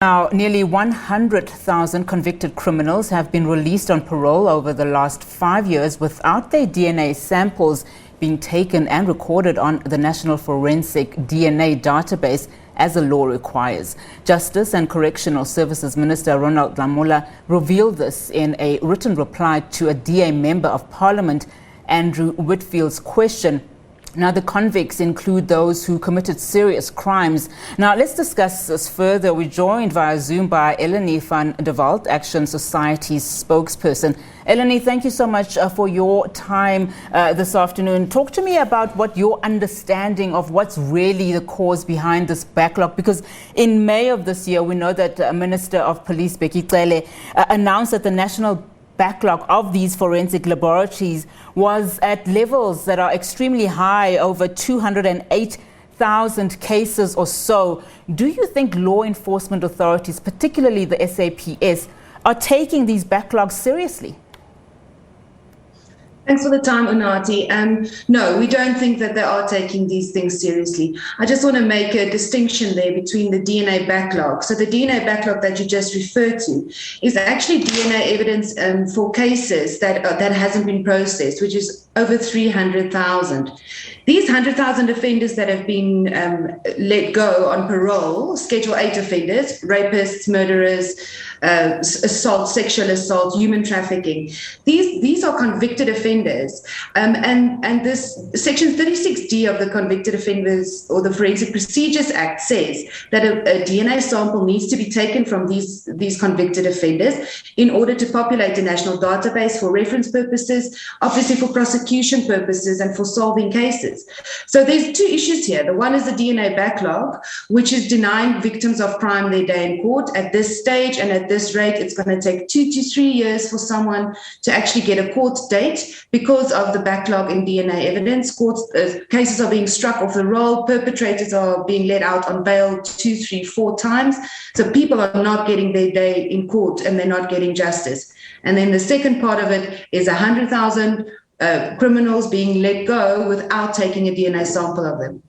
Now, nearly 100,000 convicted criminals have been released on parole over the last 5 years without their DNA samples being taken and recorded on the National Forensic DNA database as the law requires. Justice and Correctional Services Minister Ronald Lamola revealed this in a written reply to a DA Member of Parliament, Andrew Whitfield's question. Now, the convicts include those who committed serious crimes. Now, let's discuss this further. We're joined via Zoom by Elanie van der Walt, Action Society's spokesperson. Elanie, thank you so much for your time this afternoon. Talk to me about what your understanding of what's really the cause behind this backlog, because in May of this year, we know that Minister of Police Bheki Cele announced that the national backlog of these forensic laboratories was at levels that are extremely high, over 208,000 cases or so. Do you think law enforcement authorities, particularly the SAPS, are taking these backlogs seriously? Thanks for the time, Unati. No, we don't think that they are taking these things seriously. I just want to make a distinction there between the DNA backlog. So the DNA backlog that you just referred to is actually DNA evidence for cases that hasn't been processed, which is over 300,000. These 100,000 offenders that have been let go on parole, Schedule 8 offenders, rapists, murderers, assault, sexual assault, human trafficking. These are convicted offenders, and this Section 36D of the Convicted Offenders or the Forensic Procedures Act says that a DNA sample needs to be taken from these convicted offenders in order to populate a national database for reference purposes, obviously for prosecution purposes and for solving cases. So there's two issues here. The one is the DNA backlog, which is denying victims of crime their day in court. At this stage and at this rate, it's going to take 2 to 3 years for someone to actually get a court date because of the backlog in DNA evidence. Cases are being struck off the roll. Perpetrators are being let out on bail 2, 3, 4 times. So people are not getting their day in court and they're not getting justice. And then the second part of it is 100,000 criminals being let go without taking a DNA sample of them.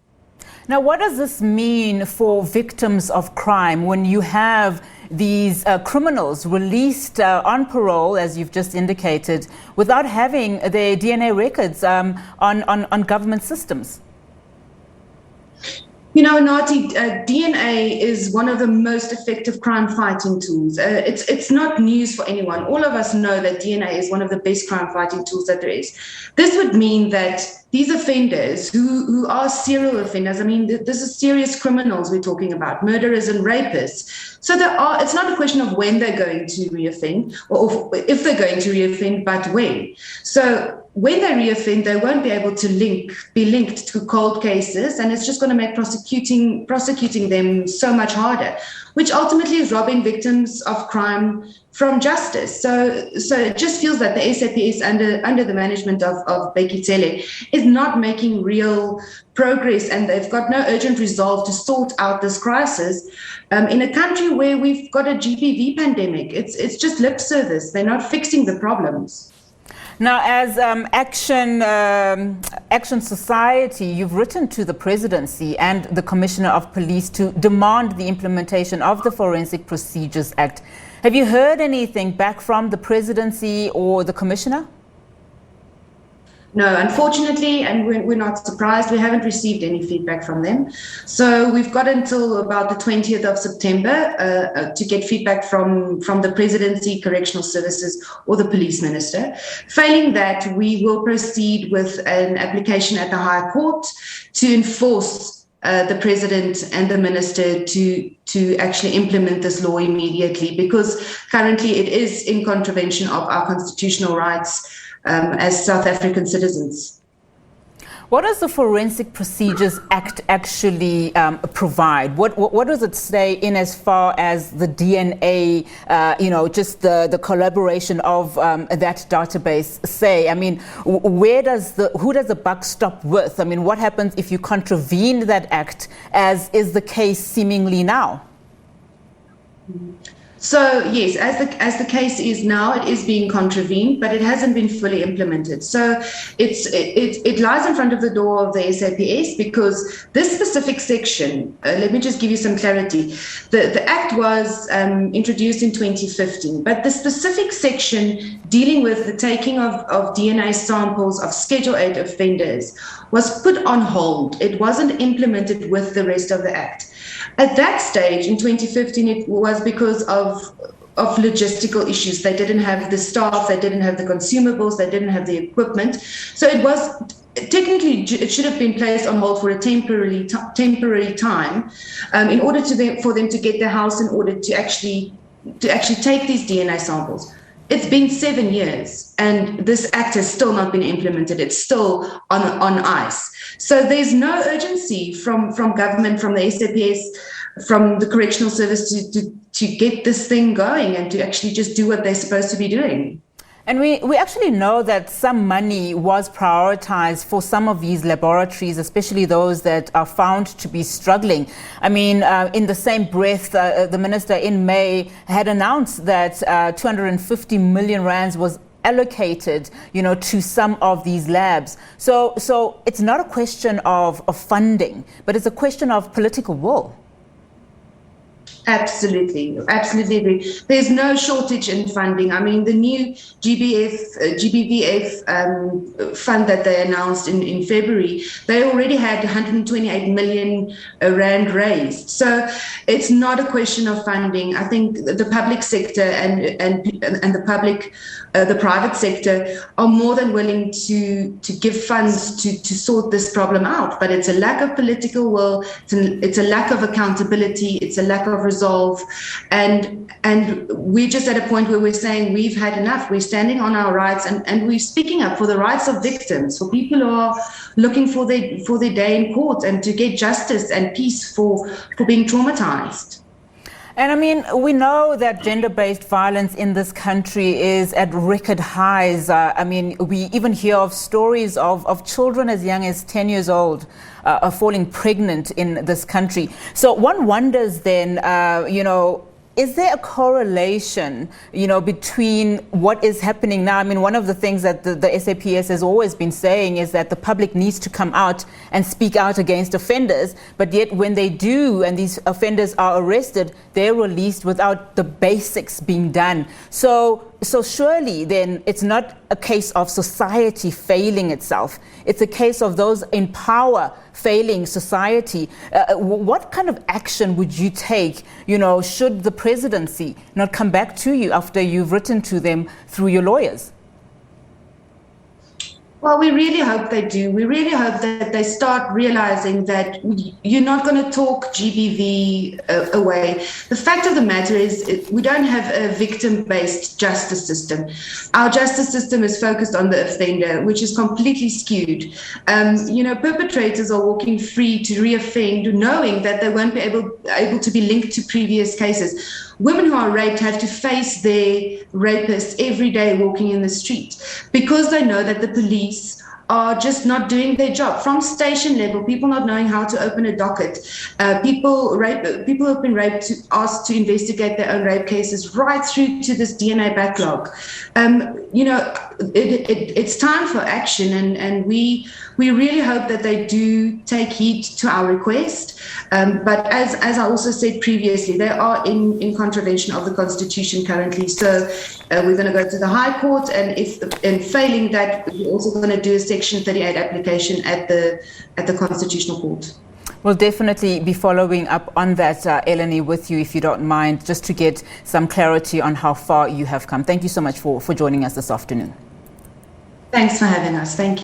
Now, what does this mean for victims of crime when you have these criminals released on parole, as you've just indicated, without having their DNA records on government systems? You know, Nati, DNA is one of the most effective crime-fighting tools. It's not news for anyone. All of us know that DNA is one of the best crime-fighting tools that there is. This would mean that these offenders who are serial offenders, I mean, this is serious criminals we're talking about, murderers and rapists. So it's not a question of when they're going to reoffend or if they're going to reoffend, but when. So when they reoffend, they won't be able to be linked to cold cases, and it's just going to make prosecuting them so much harder, which ultimately is robbing victims of crime from justice. So it just feels that the SAPS under the management of Bheki Cele is not making real progress, and they've got no urgent resolve to sort out this crisis in a country where we've got a GBV pandemic. It's just lip service. They're not fixing the problems. Now, as Action Society, you've written to the Presidency and the Commissioner of Police to demand the implementation of the Forensic Procedures Act. Have you heard anything back from the Presidency or the Commissioner? No, unfortunately, and we're not surprised, we haven't received any feedback from them. So we've got until about the 20th of September to get feedback from the Presidency, Correctional Services, or the Police Minister. Failing that, we will proceed with an application at the High Court to enforce the President and the Minister to actually implement this law immediately, because currently it is in contravention of our constitutional rights as South African citizens. What does the Forensic Procedures Act actually provide? What does it say in as far as the DNA, just the collaboration of that database say? I mean, who does the buck stop with? I mean, what happens if you contravene that act, as is the case seemingly now? So yes, as the case is now, it is being contravened, but it hasn't been fully implemented. So it lies in front of the door of the SAPS because this specific section. Let me just give you some clarity. The Act was introduced in 2015, but the specific section dealing with the taking of DNA samples of Schedule 8 offenders was put on hold. It wasn't implemented with the rest of the Act. At that stage, in 2015, it was because of logistical issues. They didn't have the staff, they didn't have the consumables, they didn't have the equipment. So it was technically, it should have been placed on hold for a temporary time in order for them to get their house in order to actually take these DNA samples. It's been 7 years and this Act has still not been implemented. It's still on ice. So there's no urgency from government, from the SAPS, from the Correctional Service to get this thing going and to actually just do what they're supposed to be doing. And we actually know that some money was prioritized for some of these laboratories, especially those that are found to be struggling. I mean, in the same breath, the minister in May had announced that 250 million rands was allocated, to some of these labs. So it's not a question of funding, but it's a question of political will. Absolutely agree. There's no shortage in funding. I mean, the new GBVF fund that they announced in February, they already had 128 million rand raised. So it's not a question of funding. I think the public sector and the private sector are more than willing to give funds to sort this problem out. But it's a lack of political will. It's a lack of accountability. It's a lack of resolve, and we're just at a point where we're saying we've had enough. We're standing on our rights and we're speaking up for the rights of victims, for people who are looking for their day in court and to get justice and peace for being traumatized. And I mean, we know that gender-based violence in this country is at record highs. I mean, we even hear of stories of children as young as 10 years old falling pregnant in this country. So one wonders then, is there a correlation, between what is happening now? I mean, one of the things that the SAPS has always been saying is that the public needs to come out and speak out against offenders. But yet when they do and these offenders are arrested, they're released without the basics being done. So surely then it's not a case of society failing itself. It's a case of those in power failing society. What kind of action would you take, should the presidency not come back to you after you've written to them through your lawyers? Well, we really hope they do. We really hope that they start realizing that you're not going to talk GBV away. The fact of the matter is we don't have a victim-based justice system. Our justice system is focused on the offender, which is completely skewed. Perpetrators are walking free to reoffend, knowing that they won't be able to be linked to previous cases. Women who are raped have to face their rapists every day walking in the street because they know that the police are just not doing their job. From station level, people not knowing how to open a docket, people who have been raped asked to investigate their own rape cases, right through to this DNA backlog. It's time for action, and we really hope that they do take heed to our request. But as I also said previously, they are in contravention of the Constitution currently. So we're going to go to the High Court, and if failing that, we're also going to do a Section 38 application at the Constitutional Court. We'll definitely be following up on that, Elanie, with you, if you don't mind, just to get some clarity on how far you have come. Thank you so much for joining us this afternoon. Thanks for having us. Thank you.